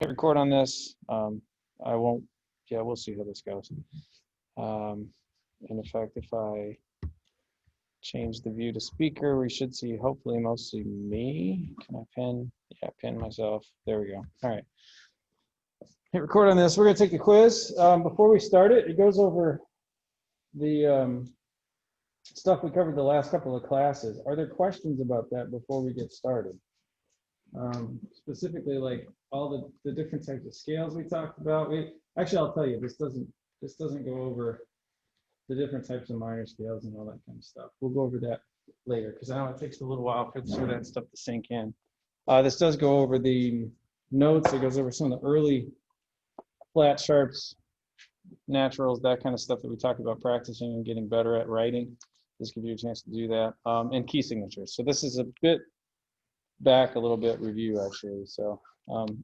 hit record on this. I won't, yeah, we'll see how this goes. In effect, if I change the view to speaker, we should see hopefully mostly me. Can I pin? Yeah, pin myself. There we go. All right. Hit record on this. We're going to take a quiz. Before we start it, it goes over the stuff we covered the last couple of classes. Are there questions about that before we get started? Specifically, like all the different types of scales we talked about. Actually, I'll tell you, this doesn't go over the different types of minor scales and all that kind of stuff. We'll go over that later because I know it takes a little while for some of that stuff to sink in. This does go over the notes. It goes over some of the early flat, sharps, naturals, that kind of stuff that we talked about practicing and getting better at writing. This gives you a chance to do that. And key signatures. So this is a bit back a little bit review actually. So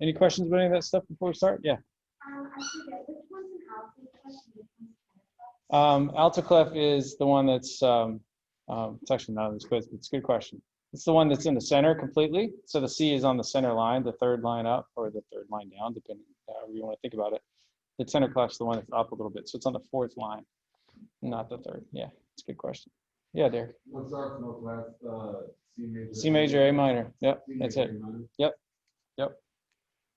any questions about any of that stuff before we start? Yeah. Alto-clef is the one that's it's actually not on this quiz, but it's a good question. It's the one that's in the center completely. So the C is on the center line, the third line up or the third line down, depending however you want to think about it. The center clef is the one that's up a little bit. So it's on the fourth line, not the third. Yeah, it's a good question. Yeah, Derek. What's our no class? C major. C major, A minor. Yep, that's it. Yep.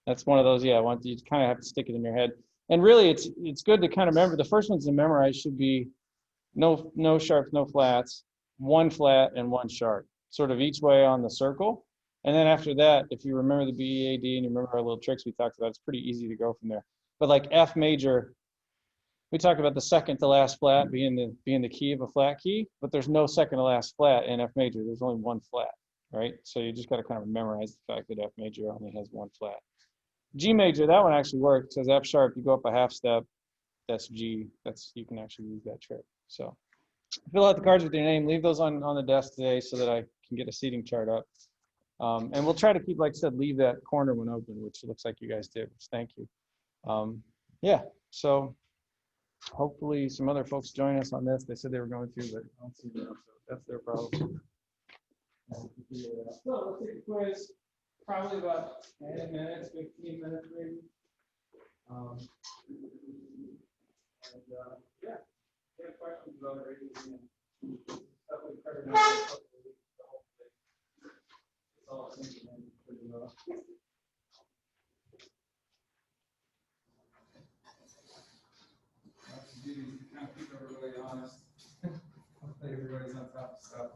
That's one of those. Yeah, you kind of have to stick it in your head. And really, it's good to kind of remember. The first ones to memorize should be no sharps, no flats, one flat and one sharp, sort of each way on the circle. And then after that, if you remember the BEAD and you remember our little tricks we talked about, it's pretty easy to go from there. But like F major, we talked about the second to last flat being the key of a flat key, but there's no second to last flat in F major. There's only one flat, right? So you just got to kind of memorize the fact that F major only has one flat. G major, that one actually works. It says F sharp, you go up a half step, that's G. You can actually use that trick. So fill out the cards with your name, leave those on the desk today so that I can get a seating chart up. And we'll try to keep, like I said, leave that corner one open, which looks like you guys did, which thank you. Yeah, so hopefully some other folks join us on this. They said they were going to, but I don't see them, so that's their problem. So let's take a quiz. Probably about 10 minutes, 15 minutes maybe. Yeah, if you have questions about it, stuff we covered now, it's all thinking pretty well. Kind of keep everybody honest. Hopefully everybody's on top of stuff.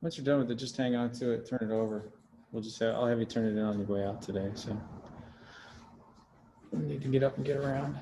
Once you're done with it, just hang on to it, turn it over. We'll just have, I'll have you turn it in on your way out today, so. You need to get up and get around.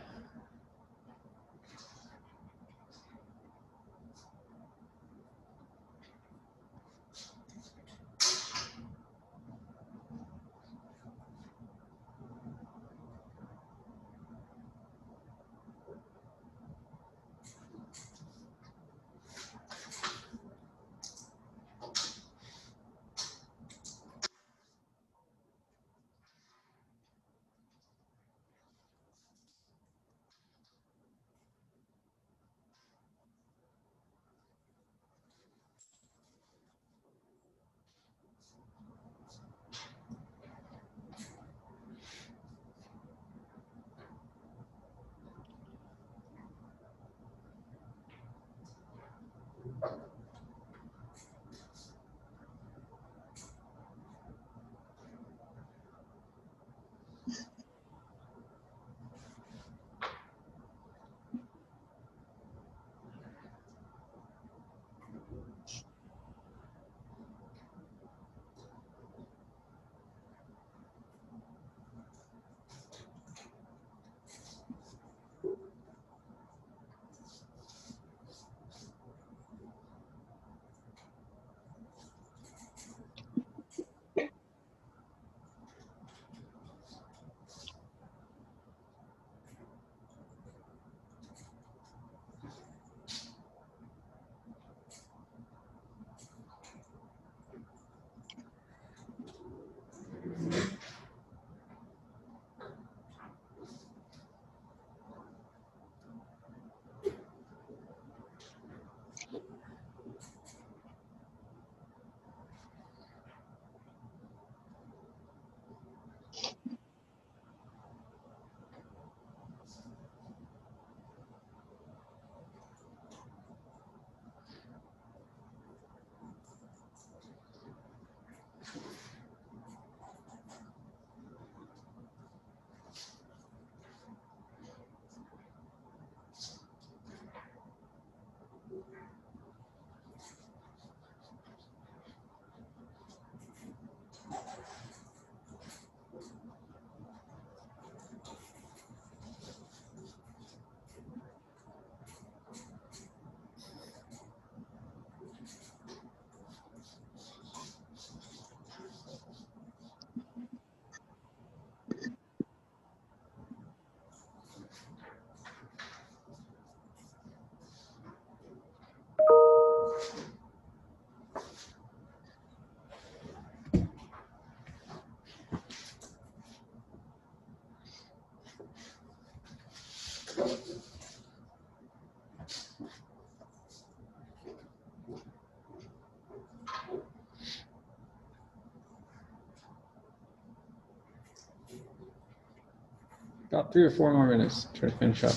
About 3 or 4 more minutes, try to finish up.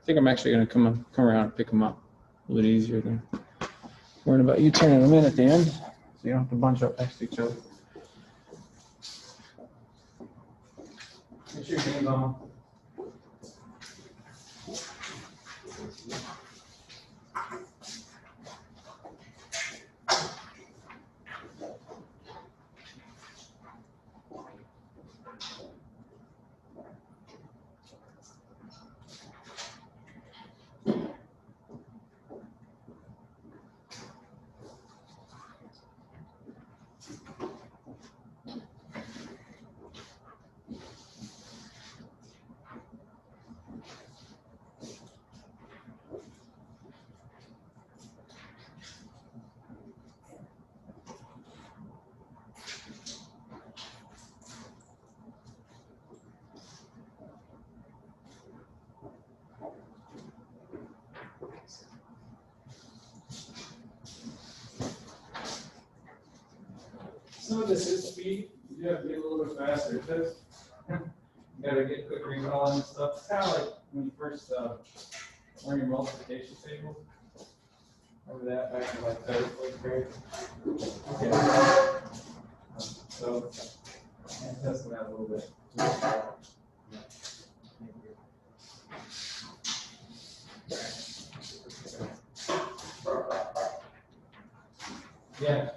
think I'm actually going to come around and pick them up. A little bit easier than worrying about you turning them in at the end, so you don't have to bunch up next to each other. Make sure your name's on. Some of this is speed. You do have to get a little bit faster at this. You gotta get quick recall and stuff. It's kind of like when you first learn your multiplication table. Remember that back in like third, fourth grade? Yeah. So, and test that a little bit. Yeah.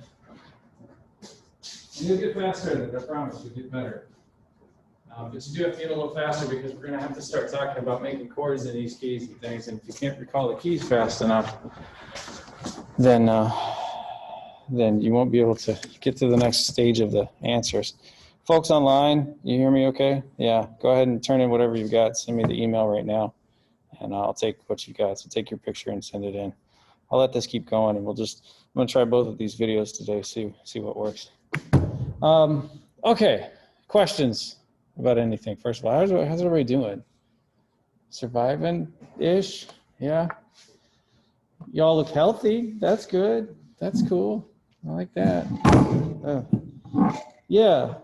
You'll get faster at it, I promise, you'll get better. But you do have to get a little faster because we're going to have to start talking about making chords in these keys and things. And if you can't recall the keys fast enough, then you won't be able to get to the next stage of the answers. Folks online, you hear me okay? Yeah, go ahead and turn in whatever you've got. Send me the email right now, and I'll take what you got. So take your picture and send it in. I'll let this keep going, and I'm going to try both of these videos today, see what works. Okay, questions about anything? First of all, how's everybody doing? Surviving-ish? Yeah. Y'all look healthy. That's good. That's cool. I like that. Yeah.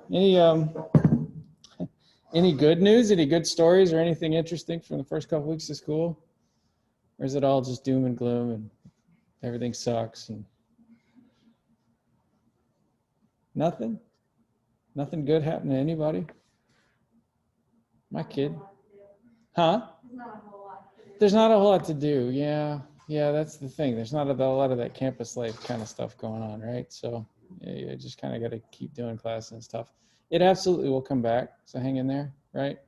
Any good news? Any good stories or anything interesting from the first couple weeks of school? Or is it all just doom and gloom and everything sucks and nothing? Nothing good happened to anybody? My kid. Huh? There's not a whole lot to do. Yeah. Yeah, that's the thing. There's not a lot of that campus life kind of stuff going on, right? So yeah, you just kind of got to keep doing classes and stuff. It absolutely will come back. So hang in there, right?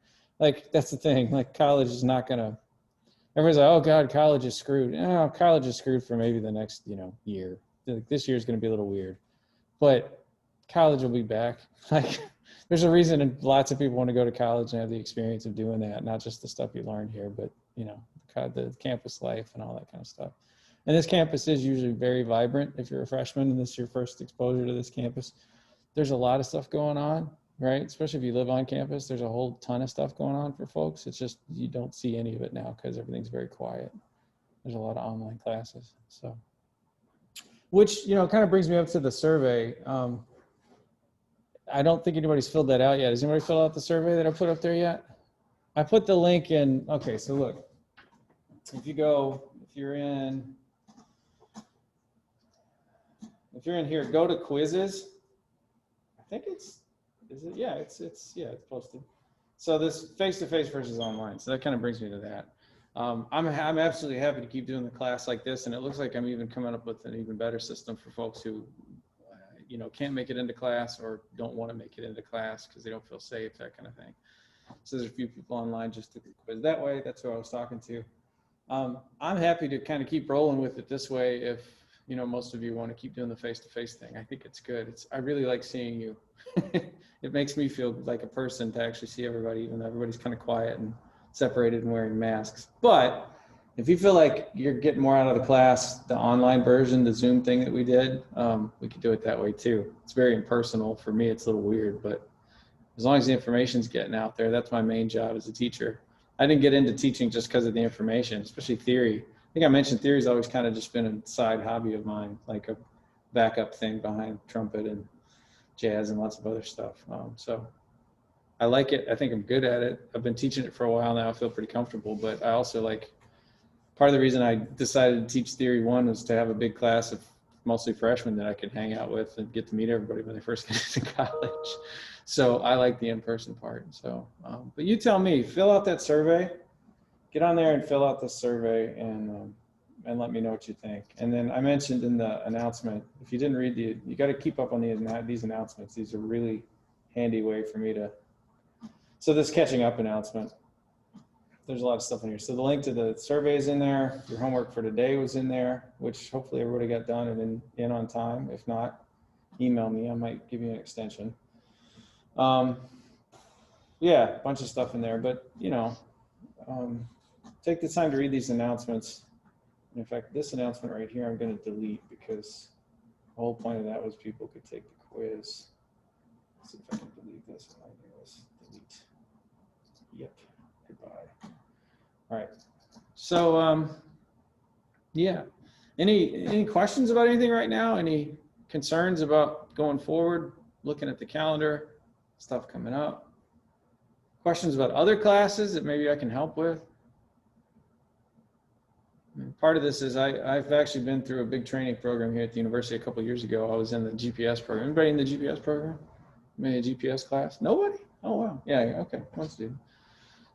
Like, that's the thing. Like, college is not going to, everybody's like, oh God, college is screwed. No, college is screwed for maybe the next, year. Like, this year is going to be a little weird, but college will be back. Like, there's a reason lots of people want to go to college and have the experience of doing that, not just the stuff you learned here, but the campus life and all that kind of stuff. And this campus is usually very vibrant if you're a freshman and this is your first exposure to this campus. There's a lot of stuff going on, right? Especially if you live on campus, there's a whole ton of stuff going on for folks. It's just you don't see any of it now because everything's very quiet. There's a lot of online classes. So, which, kind of brings me up to the survey. I don't think anybody's filled that out yet. Has anybody filled out the survey that I put up there yet? I put the link in. Okay, so look, if you're in here, go to quizzes. I think is it? Yeah, it's posted. So this face-to-face versus online. So that kind of brings me to that. I'm absolutely happy to keep doing the class like this, and it looks like I'm even coming up with an even better system for folks who can't make it into class or don't want to make it into class because they don't feel safe, that kind of thing. So there's a few people online just to quiz that way. That's who I was talking to. I'm happy to kind of keep rolling with it this way if, most of you want to keep doing the face-to-face thing. I think it's good. I really like seeing you. It makes me feel like a person to actually see everybody, even though everybody's kind of quiet and separated and wearing masks. But if you feel like you're getting more out of the class, the online version, the Zoom thing that we did, we could do it that way too. It's very impersonal. For me, it's a little weird, but as long as the information's getting out there, that's my main job as a teacher. I didn't get into teaching just because of the information, especially theory. I think I mentioned theory's always kind of just been a side hobby of mine, like a backup thing behind trumpet and jazz and lots of other stuff. So I like it. I think I'm good at it. I've been teaching it for a while now. I feel pretty comfortable, but I also like part of the reason I decided to teach Theory 1 was to have a big class of mostly freshmen that I could hang out with and get to meet everybody when they first get into college. So I like the in-person part. So, but you tell me, fill out that survey, get on there and fill out the survey and let me know what you think. And then I mentioned in the announcement, if you didn't read you got to keep up on these announcements. These are really handy way for me to, so this catching up announcement, there's a lot of stuff in here. So the link to the survey is in there. Your homework for today was in there, which hopefully everybody got done and in on time. If not, email me. I might give you an extension. Yeah, a bunch of stuff in there, but you know, take the time to read these announcements. In fact, this announcement right here, I'm going to delete because the whole point of that was people could take the quiz. Let's see if I can delete this. Delete. Yep. Goodbye. All right. So, yeah. Any questions about anything right now? Any concerns about going forward, looking at the calendar, stuff coming up? Questions about other classes that maybe I can help with? Part of this is I've actually been through a big training program here at the university a couple of years ago. I was in the GPS program. Anybody in the GPS program? Maybe a GPS class? Nobody? Oh, wow. Yeah, okay. Let's do.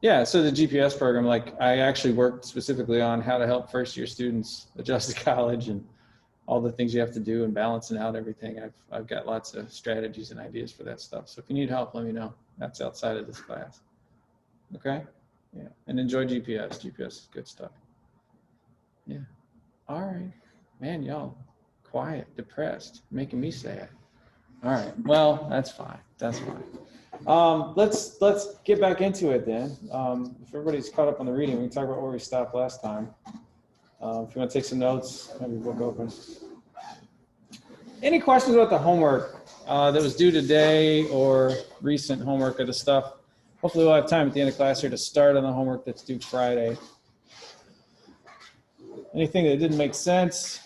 Yeah, so the GPS program, like I actually worked specifically on how to help first-year students adjust to college and all the things you have to do and balancing out everything. I've got lots of strategies and ideas for that stuff. So if you need help, let me know. That's outside of this class. Okay? Yeah, and enjoy GPS. GPS is good stuff. Yeah. All right. Man, y'all quiet, depressed, making me sad. All right. Well, that's fine. That's fine. Let's get back into it then. If everybody's caught up on the reading, we can talk about where we stopped last time. If you want to take some notes, have your book open. Any questions about the homework that was due today or recent homework of the stuff? Hopefully we'll have time at the end of class here to start on the homework that's due Friday. Anything that didn't make sense?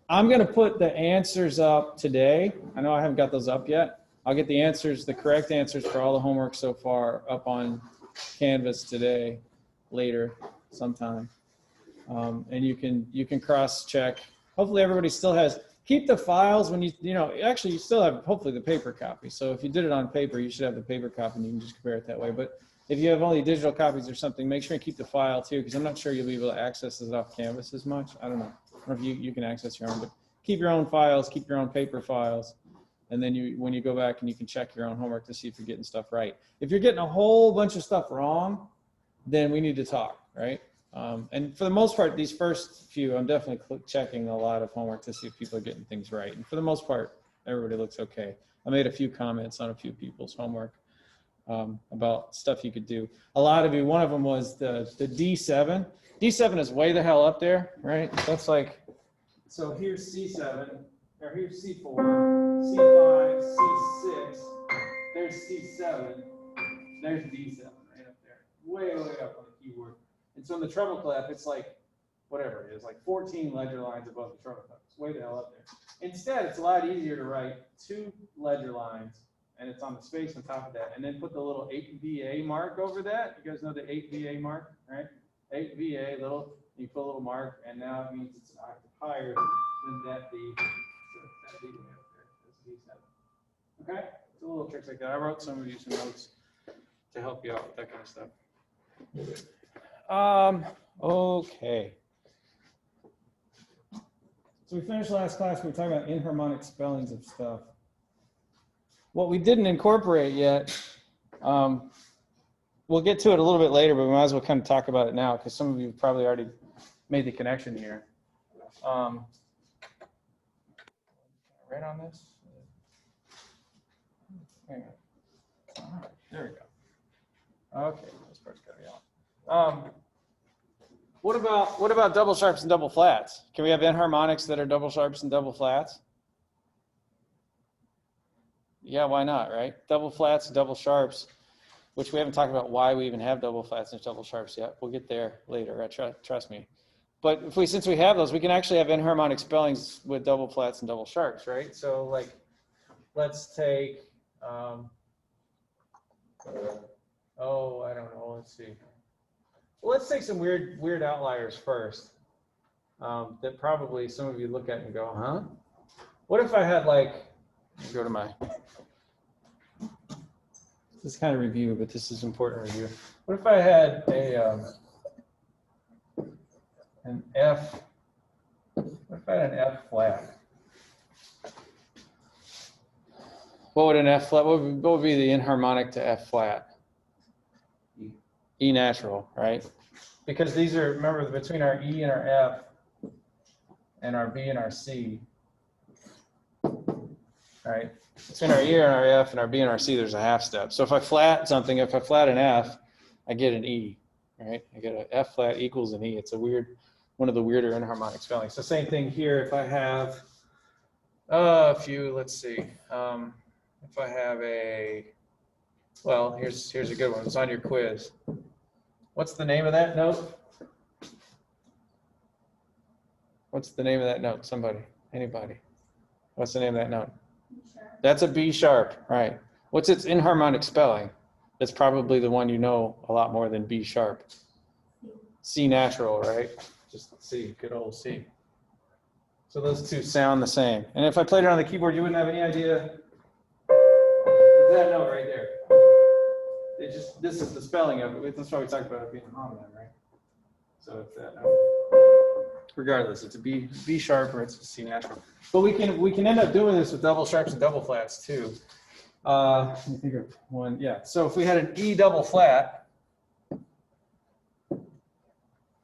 I'm going to put the answers up today. I know I haven't got those up yet. I'll get the answers, the correct answers for all the homework so far up on Canvas today, later, sometime. And you can cross-check. Hopefully everybody still has, keep the files when actually you still have hopefully the paper copy. So if you did it on paper, you should have the paper copy and you can just compare it that way. But if you have only digital copies or something, make sure you keep the file too, because I'm not sure you'll be able to access it off Canvas as much. I don't know. I don't know if you can access your own, but keep your own files, keep your own paper files. And then when you go back and you can check your own homework to see if you're getting stuff right. If you're getting a whole bunch of stuff wrong, then we need to talk, right? And for the most part, these first few, I'm definitely checking a lot of homework to see if people are getting things right. And for the most part, everybody looks okay. I made a few comments on a few people's homework about stuff you could do. A lot of you, one of them was the D7. D7 is way the hell up there, right? That's like, so here's C7, or here's C4, C5, C6, there's C7, there's D7 right up there, way up on the keyboard. And so in the treble clef, it's like, whatever it is, like 14 ledger lines above the treble clef. It's way the hell up there. Instead, it's a lot easier to write 2 ledger lines, and it's on the space on top of that, and then put the little 8VA mark over that. You guys know the 8VA mark, right? 8VA, you put a little mark, and now it means it's an octave higher than that D. So that D way up there, that's D7. Okay? It's a little tricks like that. I wrote some of you some notes to help you out with that kind of stuff. Okay. So we finished last class, we were talking about inharmonic spellings of stuff. What we didn't incorporate yet, we'll get to it a little bit later, but we might as well kind of talk about it now because some of you have probably already made the connection here. Right on this? Hang on. All right, there we go. Okay, this part's got to be on. What about double sharps and double flats? Can we have inharmonics that are double sharps and double flats? Yeah, why not, right? Double flats and double sharps, which we haven't talked about why we even have double flats and double sharps yet. We'll get there later, trust me. But since we have those, we can actually have inharmonic spellings with double flats and double sharps, right? So like, let's take, I don't know, let's see. let's take some weird outliers first. That probably some of you look at and go, huh? What if I had like, let me go to my, this is kind of review, but this is important review. What if I had an F, what if I had an F flat? What would an F flat, what would be the inharmonic to F flat? E natural, right? Because these are, remember, between our E and our F and our B and our C, right? Between our E and our F and our B and our C, there's a half step. So if I flat something, if I flat an F, I get an E, right? I get an F flat equals an E. It's a weird, one of the weirder inharmonic spellings. So same thing here. If I have a few, let's see. If I have a, well, here's a good one. It's on your quiz. What's the name of that note? What's the name of that note? Somebody, anybody? What's the name of that note? That's a B sharp, right? What's its inharmonic spelling? That's probably the one you know a lot more than B sharp. C natural, right? Just C, good old C. So those two sound the same. And if I played it on the keyboard, you wouldn't have any idea. That note right there. It just, this is the spelling of it. That's why we talked about it being a homonym, right? So it's that note. Regardless, it's a B sharp or it's a C natural. But we can end up doing this with double sharps and double flats too. Let me think of one. Yeah. So if we had an E double flat,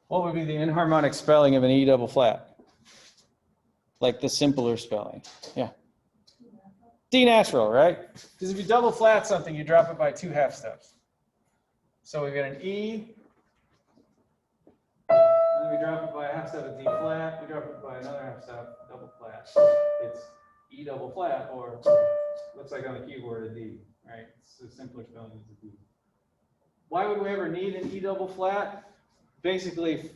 what would be the inharmonic spelling of an E double flat? Like the simpler spelling. Yeah. D natural, right? Because if you double flat something, you drop it by 2 half steps. So we get an E, and then we drop it by a half step of D flat, we drop it by another half step, double flat. It's E double flat, or looks like on the keyboard a D, right? It's a simpler spelling as a D. Why would we ever need an E double flat? Basically,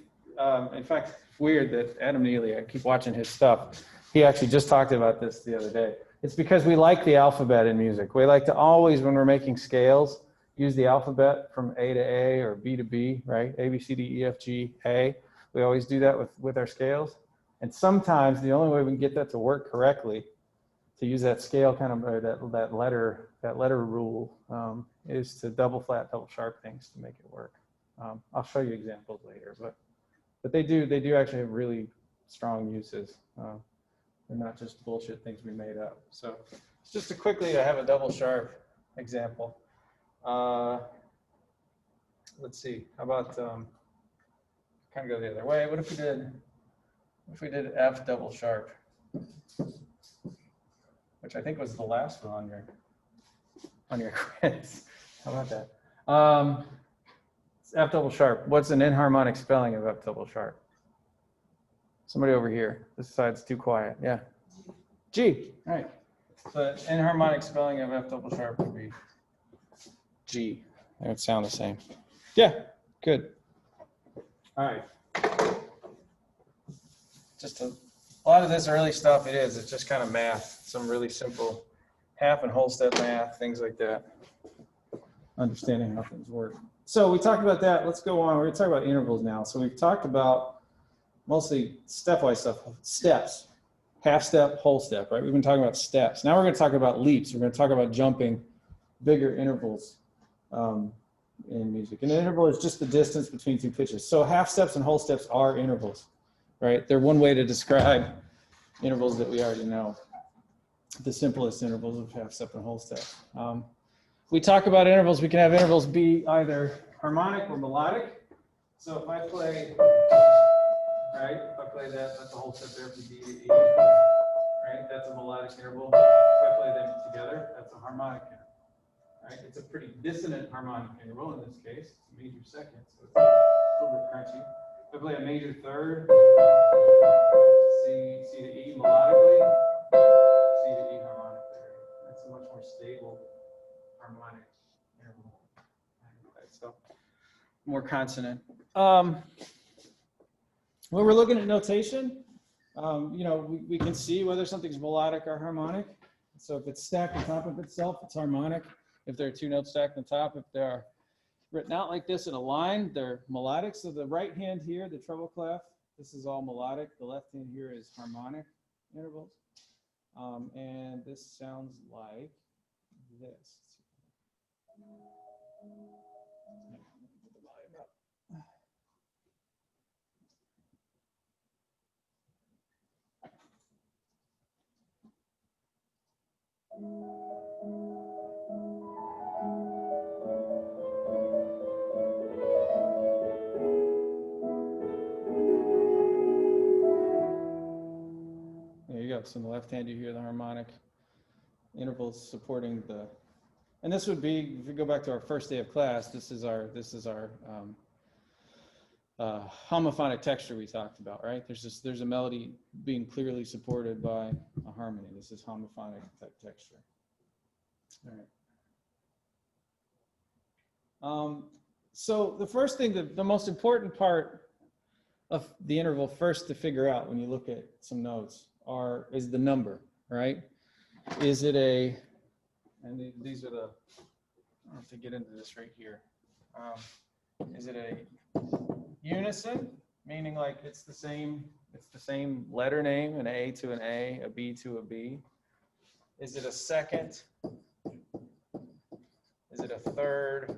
in fact, it's weird that Adam Neely, I keep watching his stuff, he actually just talked about this the other day. It's because we like the alphabet in music. We like to always, when we're making scales, use the alphabet from A to A or B to B, right? A, B, C, D, E, F, G, A. We always do that with our scales. And sometimes the only way we can get that to work correctly, to use that scale kind of, or that letter rule, is to double flat, double sharp things to make it work. I'll show you examples later, but they do actually have really strong uses. They're not just bullshit things we made up. So just to quickly, I have a double sharp example. Let's see, how about, kind of go the other way. What if we did F double sharp, which I think was the last one on your quiz. How about that? It's F double sharp. What's an inharmonic spelling of F double sharp? Somebody over here. This side's too quiet. Yeah. G. All right. So inharmonic spelling of F double sharp would be G. They would sound the same. Yeah. Good. All right. Just a lot of this early stuff, it's just kind of math. Some really simple half and whole step math, things like that. Understanding how things work. So we talked about that. Let's go on. We're going to talk about intervals now. So we've talked about mostly stepwise stuff, steps, half step, whole step, right? We've been talking about steps. Now we're going to talk about leaps. We're going to talk about jumping bigger intervals in music. And an interval is just the distance between two pitches. So half steps and whole steps are intervals, right? They're one way to describe intervals that we already know. The simplest intervals of half step and whole step. We talk about intervals. We can have intervals be either harmonic or melodic. So if I play, right? If I play that, that's a whole step there from D to E, right? That's a melodic interval. If I play them together, that's a harmonic interval, right? It's a pretty dissonant harmonic interval in this case. It's a major second, so it's a little bit crunchy. If I play a major third, C to E melodically, C to E harmonically. That's a much more stable harmonic interval. So more consonant. When we're looking at notation, we can see whether something's melodic or harmonic. So if it's stacked on top of itself, it's harmonic. If there are two notes stacked on top, if there are written out like this in a line. They're melodic. So the right hand here, the treble clef, this is all melodic. The left hand here is harmonic intervals. And this sounds like this. There you go. So in the left hand, you hear the harmonic intervals supporting the, and this would be, if we go back to our first day of class, this is our homophonic texture we talked about, right? There's a melody being clearly supported by a harmony. This is homophonic type texture. All right. So the first thing, the most important part of the interval first to figure out when you look at some notes is the number, right? Is it a, and these are the, I don't have to get into this right here. Is it a unison, meaning like it's the same letter name, an A to an A B to a B? Is it a second? Is it a third?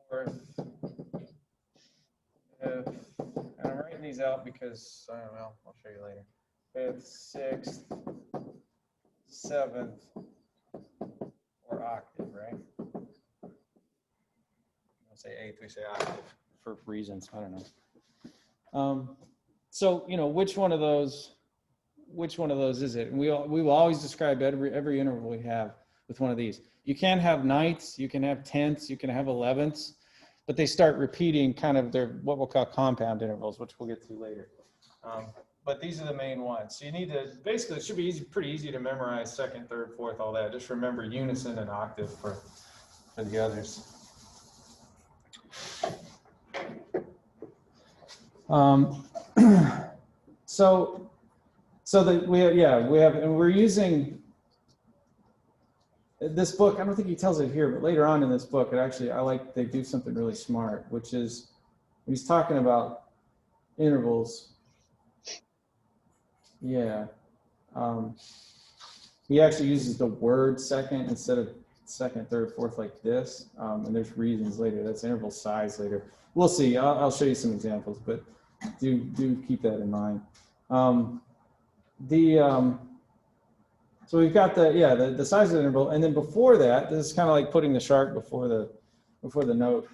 Fourth? Fifth? And I'm writing these out because, I don't know, I'll show you later. Fifth, sixth, seventh, or octave, right? I'll say eighth, we say octave for reasons, I don't know. So, you know, which one of those is it? And we will always describe every interval we have with one of these. You can have ninths, you can have tenths, you can have 11ths, but they start repeating kind of their, what we'll call compound intervals, which we'll get to later. But these are the main ones. So you need to, basically, it should be pretty easy to memorize second, third, fourth, all that. Just remember unison and octave for the others. We have, and we're using this book. I don't think he tells it here, but later on in this book, they do something really smart, which is when he's talking about intervals. Yeah. He actually uses the word second instead of second, third, fourth like this. And there's reasons later. That's interval size later. We'll see. I'll show you some examples, but do keep that in mind. So we've got the size of the interval, and then before that, this is kind of like putting the shark before the note.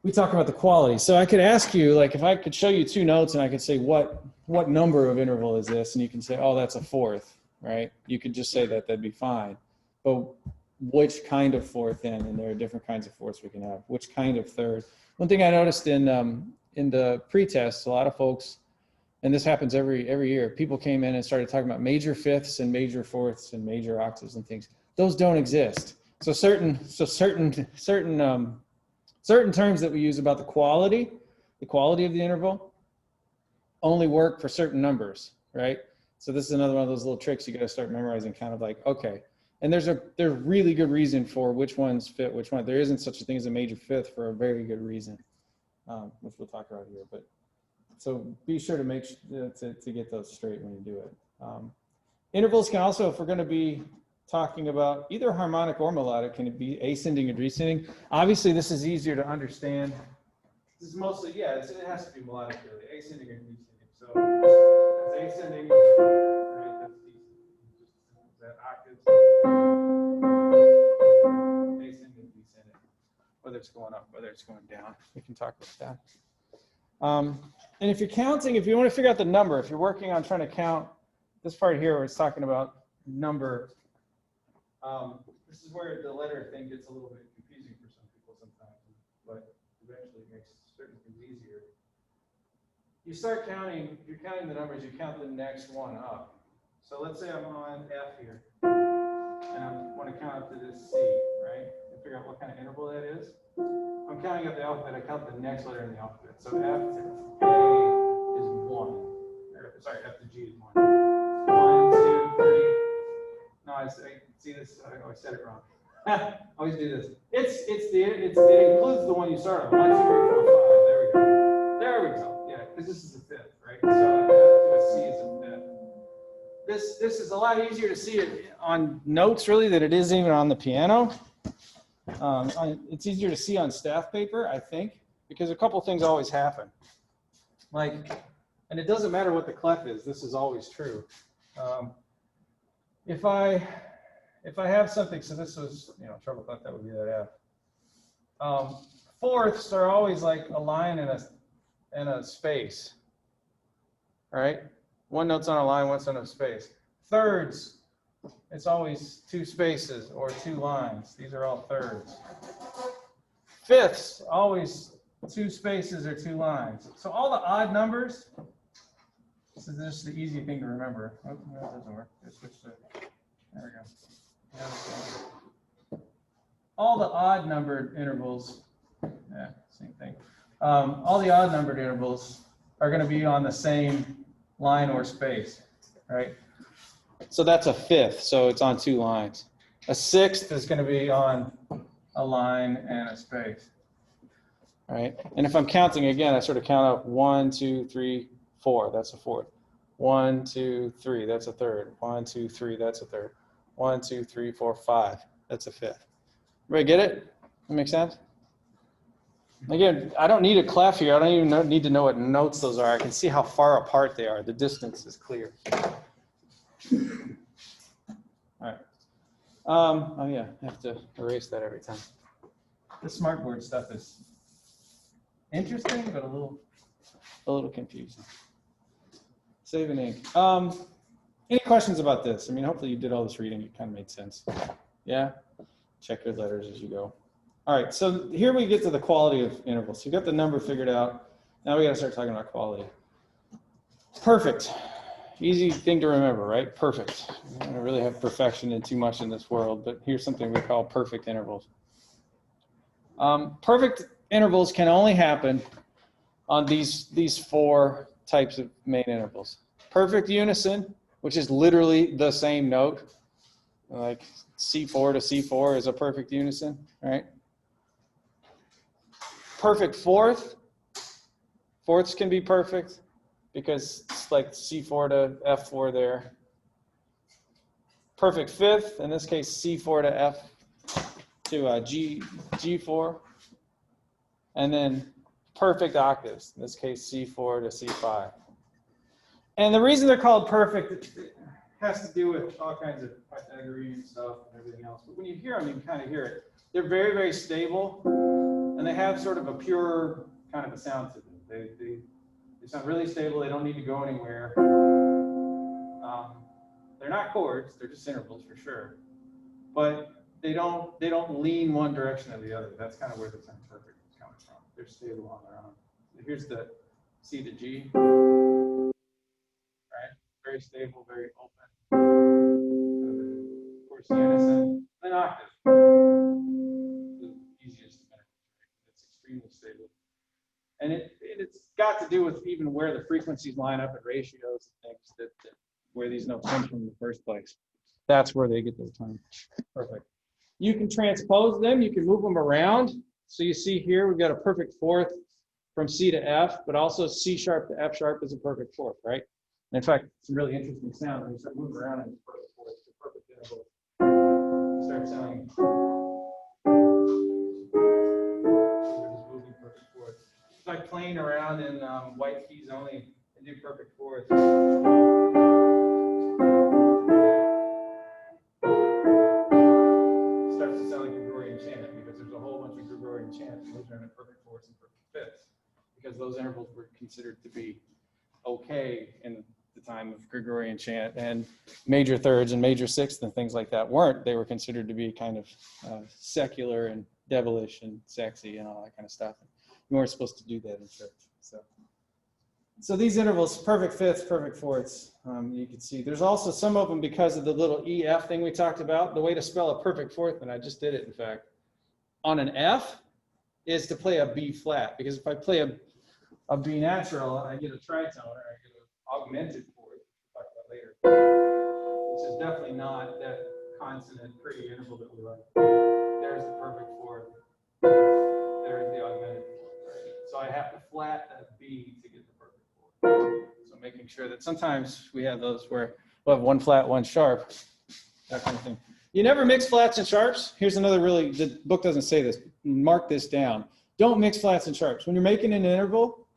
We talk about the quality. So I could ask you, like, if I could show you two notes and I could say what number of interval is this, and you can say, oh, that's a fourth, right? You could just say that, that'd be fine. But which kind of fourth then? And there are different kinds of fourths we can have. Which kind of third? One thing I noticed in the pretest, a lot of folks, and this happens every year, people came in and started talking about major fifths and major fourths and major octaves and things. Those don't exist. So certain terms that we use about the quality of the interval only work for certain numbers, right? So this is another one of those little tricks you got to start memorizing, kind of like, okay. And there's really good reason for which ones fit which one. There isn't such a thing as a major fifth for a very good reason, which we'll talk about here. But so be sure to make to get those straight when you do it. Intervals can also, if we're going to be talking about either harmonic or melodic, can it be ascending or descending? Obviously, this is easier to understand. This is mostly, it has to be melodic, really, ascending or descending. So that's ascending, right? That's descending. That octaves. Ascending, descending. Whether it's going up, whether it's going down. We can talk about that. And if you're counting, if you want to figure out the number, if you're working on trying to count this part here where it's talking about number, this is where the letter thing gets a little bit confusing for some people sometimes, but eventually it makes certain things easier. You start counting, if you're counting the numbers, you count the next one up. So let's say I'm on F here, and I want to count up to this C, right? And figure out what kind of interval that is. I'm counting up the alphabet, I count the next letter in the alphabet. So F to A is 1. Sorry, F to G is 1. 1, 2, 3. No, see this, I said it wrong. Always do this. It includes the one you start on. 1, 2, 3, 4, 5. There we go. There we go. Yeah, because this is the fifth, right? So I do a C as a fifth. This is a lot easier to see it on notes really than it is even on the piano. It's easier to see on staff paper, I think, because a couple things always happen. Like, and it doesn't matter what the clef is. This is always true. If I have something, so this was, treble clef, that would be that F. Fourths are always like a line and a space. All right, one note's on a line, one's on a space. Thirds, it's always 2 spaces or 2 lines. These are all thirds. Fifths, always 2 spaces or 2 lines. So all the odd numbers, this is just the easy thing to remember. Oh, no, that doesn't work. There we go. All the odd numbered intervals, yeah, same thing. All the odd numbered intervals are going to be on the same line or space, right? So that's a fifth, so it's on 2 lines. A sixth is going to be on a line and a space, right? And if I'm counting again, I sort of count up 1, 2, 3, 4. That's a fourth. 1, 2, 3. That's a third. 1, 2, 3. That's a third. 1, 2, 3, 4, 5. That's a fifth. Everybody get it? That make sense? Again, I don't need a clef here. I don't even need to know what notes those are. I can see how far apart they are. The distance is clear. All right. Oh yeah, I have to erase that every time. The smartboard stuff is interesting, but a little confusing. Save and ink. Any questions about this? I mean, hopefully you did all this reading. It kind of made sense. Yeah? Check your letters as you go. All right, so here we get to the quality of intervals. So you got the number figured out. Now we got to start talking about quality. Perfect. Easy thing to remember, right? Perfect. I don't really have perfection in too much in this world, but here's something we call perfect intervals. Perfect intervals can only happen on these 4 types of main intervals. Perfect unison, which is literally the same note, like C4 to C4 is a perfect unison, right? Perfect fourth. Fourths can be perfect because it's like C4 to F4 there. Perfect fifth, in this case C4 to F to G4. And then perfect octaves, in this case C4 to C5. And the reason they're called perfect has to do with all kinds of Pythagorean stuff and everything else. But when you hear them, you can kind of hear it. They're very, very stable, and they have sort of a pure kind of a sound to them. They sound really stable. They don't need to go anywhere. They're not chords. They're just intervals for sure. But they don't lean one direction or the other. That's kind of where the term perfect is coming from. They're stable on their own. Here's the C to G. Right? Very stable, very open. Of course, unison, then octave. The easiest measure. It's extremely stable. And it's got to do with even where the frequencies line up at ratios and things that where these notes come from in the first place. That's where they get their tone. Perfect. You can transpose them. You can move them around. So you see here, we've got a perfect fourth from C to F, but also C sharp to F sharp is a perfect fourth, right? And in fact, some really interesting sound when you start moving around in perfect fourths, the perfect interval. You start sounding. Just moving perfect fourths. It's like playing around in white keys only and do perfect fourths. Starts to sound like Gregorian chant because there's a whole bunch of Gregorian chants and those are in the perfect fourths and perfect fifths because those intervals were considered to be okay in the time of Gregorian chant, and major thirds and major sixths and things like that weren't. They were considered to be kind of secular and devilish and sexy and all that kind of stuff. You weren't supposed to do that in church. So these intervals, perfect fifths, perfect fourths, you can see. There's also some of them because of the little EF thing we talked about. The way to spell a perfect fourth, and I just did it, in fact, on an F is to play a B flat, because if I play a B natural, I get a tritone, or I get an augmented fourth, we'll talk about later. This is definitely not that consonant pretty interval that we like. There's the perfect fourth. There's the augmented fourth. Right? So I have to flat a B to get the perfect fourth. So making sure that sometimes we have those where we'll have one flat, one sharp, that kind of thing. You never mix flats and sharps. Here's another really, the book doesn't say this. Mark this down. Don't mix flats and sharps. When you're making an interval,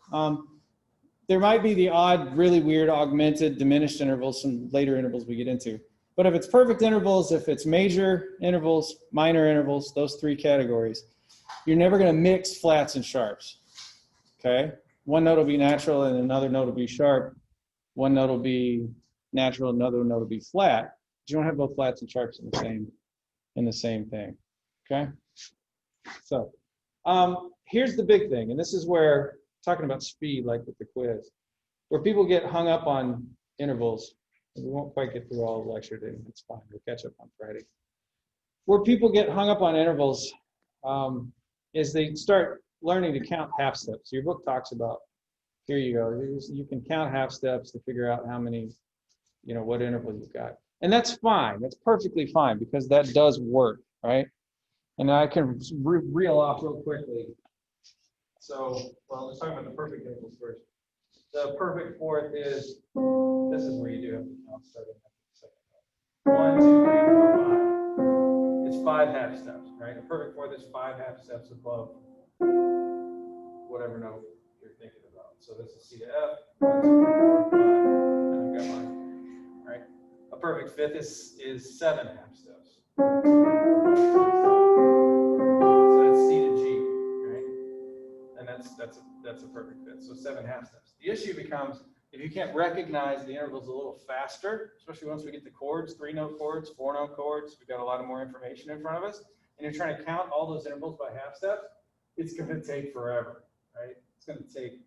there might be the odd, really weird, augmented, diminished intervals, some later intervals we get into. But if it's perfect intervals, if it's major intervals, minor intervals, those three categories, you're never going to mix flats and sharps. Okay? One note will be natural and another note will be sharp. One note will be natural, another note will be flat. You don't have both flats and sharps in the same thing. Okay? So here's the big thing, and this is where talking about speed, like with the quiz, where people get hung up on intervals. We won't quite get through all the lecture today. It's fine. We'll catch up on Friday. Where people get hung up on intervals is they start learning to count half steps. Your book talks about, here you go. You can count half steps to figure out how many, what interval you've got. And that's fine. That's perfectly fine because that does work, right? And I can reel off real quickly. So, well, let's talk about the perfect intervals first. The perfect fourth is, this is where you do have to count starting at the second. 1, 2, 3, 4, 5. It's 5 half steps, right? The perfect fourth is 5 half steps above whatever note you're thinking about. So this is C to F, 1, 2, 3, 4, 5. And I've got mine, right? A perfect fifth is 7 half steps. That's a perfect fit. So 7 half steps. The issue becomes if you can't recognize the intervals a little faster, especially once we get to chords, 3-note chords, 4-note chords, we've got a lot of more information in front of us, and you're trying to count all those intervals by half steps, it's going to take forever, right? It's going to take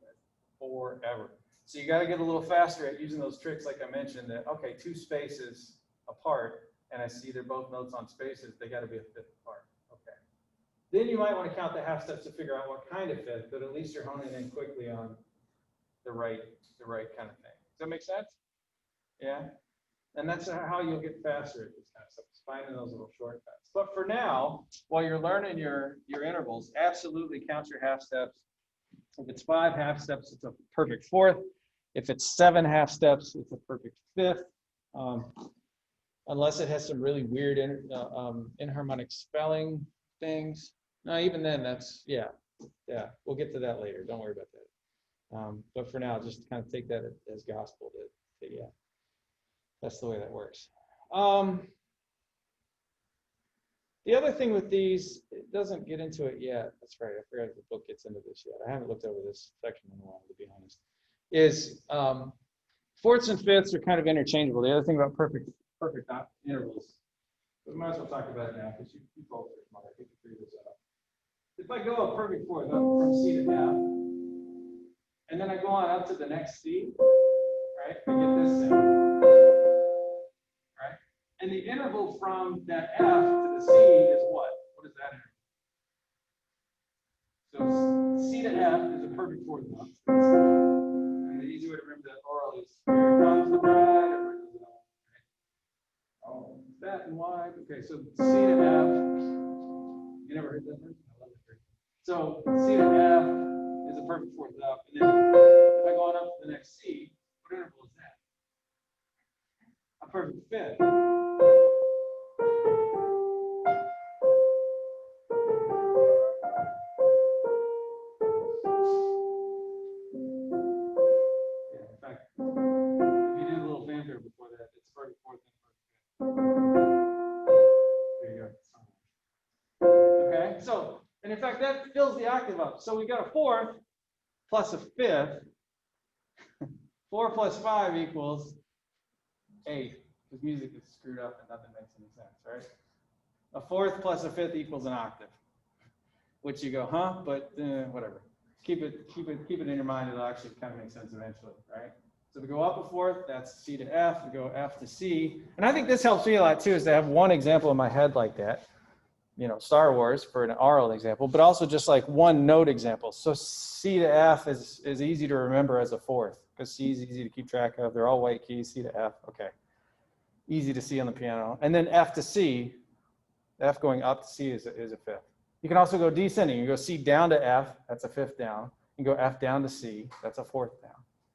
forever. So you got to get a little faster at using those tricks like I mentioned that, okay, 2 spaces apart, and I see they're both notes on spaces, they got to be a fifth apart. Then you might want to count the half steps to figure out what kind of fifth, but at least you're honing in quickly on the right kind of thing. Does that make sense? Yeah? And that's how you'll get faster at this kind of stuff, finding those little shortcuts. But for now, while you're learning your intervals, absolutely count your half steps. If it's 5 half steps, it's a perfect fourth. If it's 7 half steps, it's a perfect fifth. Unless it has some really weird inharmonic spelling things. No, even then, that's, yeah, we'll get to that later. Don't worry about that. But for now, just kind of take that as gospel that yeah, that's the way that works. The other thing with these, it doesn't get into it yet. That's right, I forgot if the book gets into this yet. I haven't looked over this section in a while, to be honest. Is fourths and fifths are kind of interchangeable. The other thing about perfect intervals, we might as well talk about it now because you both are smart. I think you figure this out. If I go a perfect fourth up from C to F, and then I go on up to the next C, right? I get this sound, right? And the interval from that F to the C is what? What is that interval? So C to F is a perfect fourth note. And the easy way to remember that oral is here comes the bride, or where does it all, right? Oh, fat and wide. Okay, so C to F. You never heard that verse? I love it. So C to F is a perfect fourth up, and then if I go on up to the next C, what interval is that? A perfect fifth. Yeah, in fact, if you did a little fanfare before that, it's perfect fourth and perfect fifth. There you go. Okay, so. And in fact, that fills the octave up. So we got a fourth plus a fifth. 4 plus 5 equals 8. Because music is screwed up and nothing makes any sense, right? A fourth plus a fifth equals an octave. Which you go, huh? But whatever. Keep it in your mind. It'll actually kind of make sense eventually, right? So we go up a fourth. That's C to F. We go F to C. And I think this helps me a lot too, is to have one example in my head like that. Star Wars for an oral example, but also just like one note example. So C to F is easy to remember as a fourth because C is easy to keep track of. They're all white keys, C to F. Okay. easy to see on the piano. And then F to C, F going up to C is a fifth. You can also go descending. You go C down to F, that's a fifth down. You go F down to C, that's a fourth down.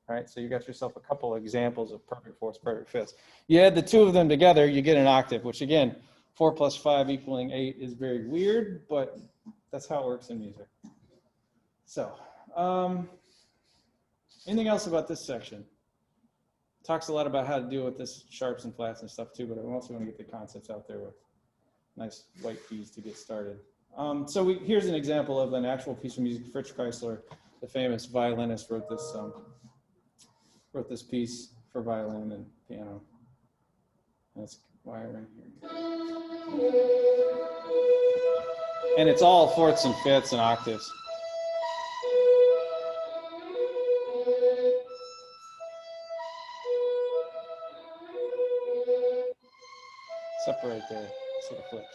Right? So you got yourself a couple of examples of perfect fourths, perfect fifths. You add the two of them together, you get an octave, which again, 4 plus 5 equaling 8 is very weird, but that's how it works in music. So, anything else about this section? Talks a lot about how to deal with this sharps and flats and stuff too, but I also want to get the concepts out there with nice white keys to get started. Here's an example of an actual piece of music. Fritz Kreisler, the famous violinist, wrote this piece for violin and piano. That's why I ran here. And it's all fourths and fifths and octaves. Separate there, so it flips.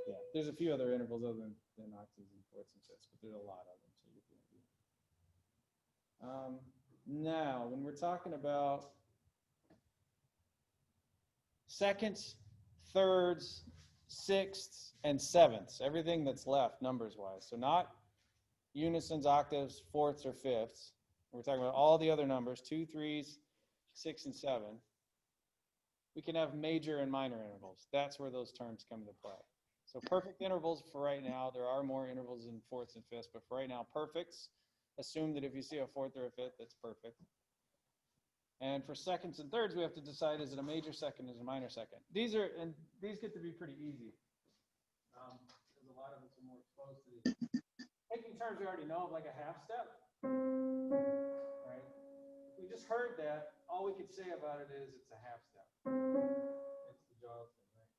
Yeah, there's a few other intervals other than octaves and fourths and fifths, but there's a lot of them. So you can now, when we're talking about seconds, thirds, sixths, and sevenths, everything that's left numbers-wise. So not unisons, octaves, fourths, or fifths. We're talking about all the other numbers, 2, 3s, 6, and 7. We can have major and minor intervals. That's where those terms come into play. So perfect intervals for right now, there are more intervals in fourths and fifths, but for right now, perfects, assume that if you see a fourth or a fifth, that's perfect. And for seconds and thirds, we have to decide, is it a major second, is it a minor second? These get to be pretty easy. Because a lot of us are more exposed to these. Taking terms we already know of, like a half step, right? If we just heard that, all we could say about it is it's a half step. It's the jaws thing, right?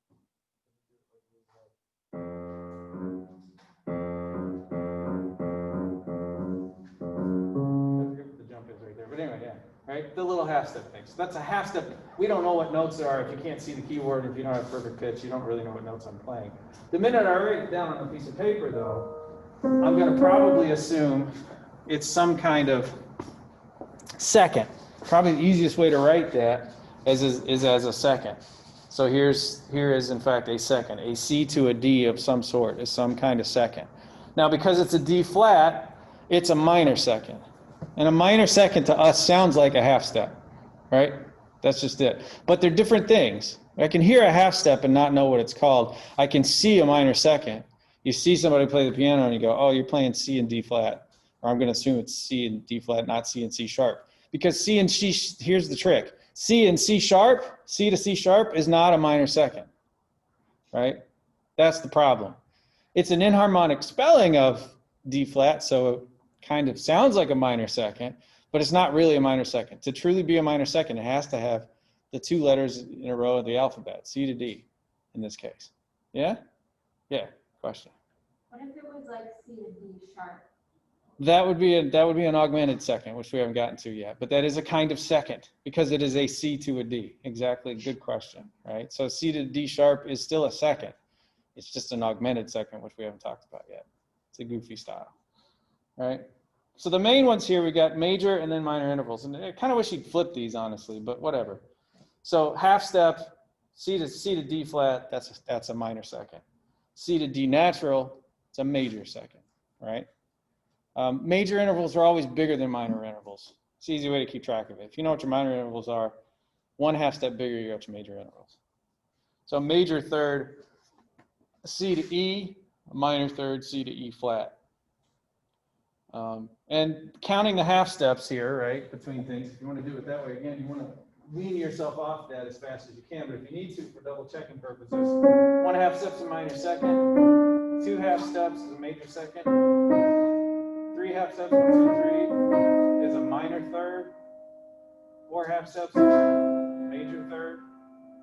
I forget what the jump is right there, but anyway, yeah, right? The little half step thing. So that's a half step. We don't know what notes there are. If you can't see the keyboard, if you don't have perfect pitch, you don't really know what notes I'm playing. The minute I write it down on a piece of paper, though, I'm going to probably assume it's some kind of second. Probably the easiest way to write that is as a second. So here is in fact a second. A C to a D of some sort is some kind of second. Now because it's a D flat, it's a minor second. And a minor second to us sounds like a half step, right? That's just it. But they're different things. I can hear a half step and not know what it's called. I can see a minor second. You see somebody play the piano and you go, oh, you're playing C and D flat. Or I'm going to assume it's C and D flat, not C and C sharp. Because C and C, here's the trick. C and C sharp, C to C sharp is not a minor second, right? That's the problem. It's an inharmonic spelling of D flat, so it kind of sounds like a minor second, but it's not really a minor second. To truly be a minor second, it has to have the 2 letters in a row of the alphabet, C to D in this case. Yeah? Yeah, question. What if it was like C to D sharp? That would be an augmented second, which we haven't gotten to yet. But that is a kind of second because it is a C to a D. Exactly, good question, right? So C to D sharp is still a second. It's just an augmented second, which we haven't talked about yet. It's a goofy style, right? So the main ones here, we got major and then minor intervals. And I kind of wish you'd flip these, honestly, but whatever. So half step, C to D flat, that's a minor second. C to D natural, it's a major second, right? Major intervals are always bigger than minor intervals. It's an easy way to keep track of it. If you know what your minor intervals are, 1 half step bigger, you got your major intervals. So major third, C to E, minor third, C to E flat. And counting the half steps here, right, between things, if you want to do it that way, again, you want to wean yourself off that as fast as you can, but if you need to for double checking purposes, 1 half step's a minor second, 2 half steps is a major second, 3 half steps, 1, 2, 3 is a minor third, 4 half steps is a major third,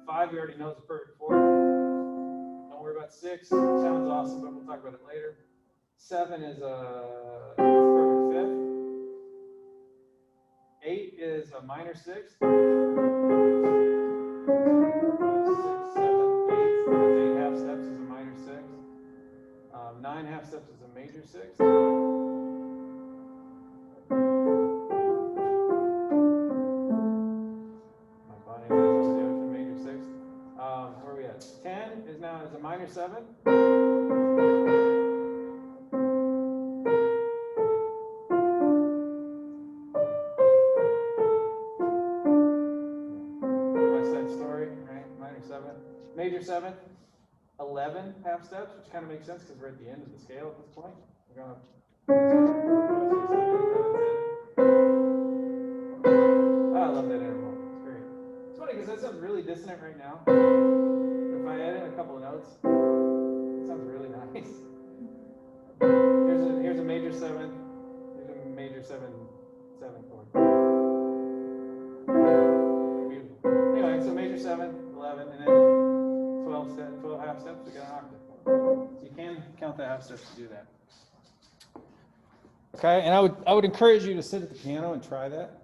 5 you already know is a perfect fourth. Don't worry about 6, sounds awesome, but we'll talk about it later. 7 is a perfect fifth. 8 is a minor sixth. 6, 7, 8. 8 half steps is a minor sixth. 9 half steps is a major 6th. My body knows what to do with the major 6th. Where are we at? 10 is now is a minor 7. West Side Story, right? Minor 7. Major 7. 11 half steps, which kind of makes sense because we're at the end of the scale at this point. We're going oh, I love that interval. It's great. It's funny because that sounds really dissonant right now. If I add in a couple of notes, it sounds really nice. Here's a major 7. Here's a major 7 chord. Beautiful. Anyway, so major 7, 11, and then 12 half steps, we got an octave. So you can count the half steps to do that. Okay, and I would encourage you to sit at the piano and try that,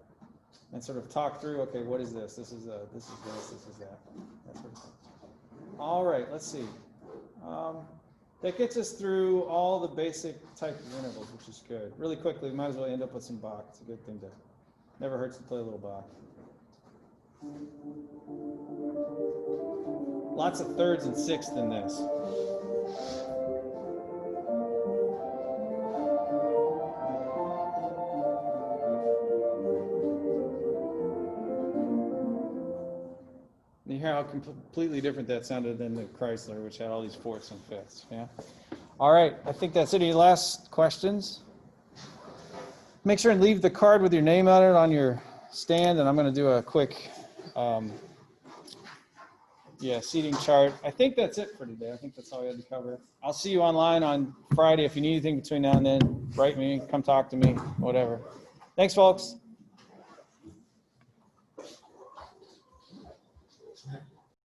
and sort of talk through. Okay, what is this? This is this, this is that. That sort of thing. All right, let's see. That gets us through all the basic type of intervals, which is good. Really quickly, we might as well end up with some Bach. It's a good thing to. Never hurts to play a little Bach. Lots of thirds and sixths in this. You hear how completely different that sounded than the Chrysler, which had all these fourths and fifths. Yeah. All right. I think that's it. Any last questions? Make sure and leave the card with your name on it on your stand, and I'm going to do a quick seating chart. I think that's it for today. I think that's all we had to cover. I'll see you online on Friday. If you need anything between now and then, write me, come talk to me, whatever. Thanks, folks.